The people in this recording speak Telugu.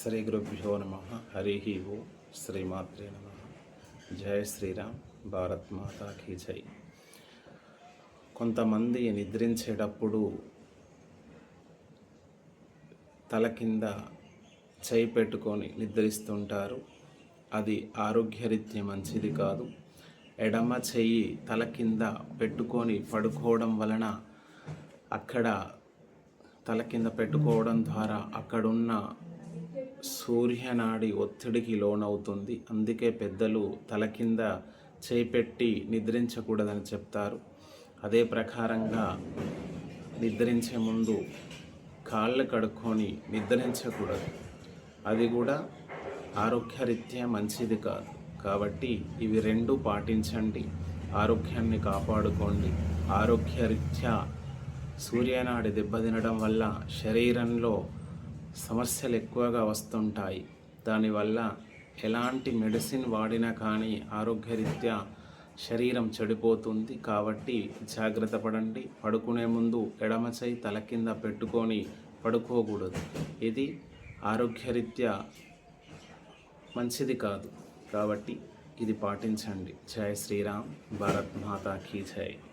శ్రీ గురుభ్యో నమ. హరి ఓం. శ్రీమాత్రే నమ. జయ శ్రీరామ్. భారత్ మాతా కీ జై. కొంతమంది నిద్రించేటప్పుడు తల కింద చేయి పెట్టుకొని నిద్రిస్తుంటారు. అది ఆరోగ్యరీత్యా మంచిది కాదు. ఎడమ చెయ్యి తల కింద పెట్టుకొని పడుకోవడం వలన అక్కడ తల కింద పెట్టుకోవడం ద్వారా అక్కడున్న సూర్యనాడి ఒత్తిడికి లోనవుతుంది. అందుకే పెద్దలు తల కింద చేయి పెట్టి నిద్రించకూడదని చెప్తారు. అదే ప్రకారంగా నిద్రించే ముందు కాళ్ళు కడుక్కొని నిద్రించకూడదు. అది కూడా ఆరోగ్యరీత్యా మంచిది కాదు. కాబట్టి ఇవి రెండు పాటించండి, ఆరోగ్యాన్ని కాపాడుకోండి. ఆరోగ్యరీత్యా సూర్యనాడి దెబ్బతినడం వల్ల శరీరంలో సమస్యలు ఎక్కువగా వస్తుంటాయి. దానివల్ల ఎలాంటి మెడిసిన్ వాడినా కానీ ఆరోగ్యరీత్యా శరీరం చెడిపోతుంది. కాబట్టి జాగ్రత్త పడండి. పడుకునే ముందు ఎడమ చేయి తల కింద పెట్టుకొని పడుకోకూడదు. ఇది ఆరోగ్యరీత్యా మంచిది కాదు. కాబట్టి ఇది పాటించండి. జై శ్రీరామ్. భారత్ మాతా కీ జై.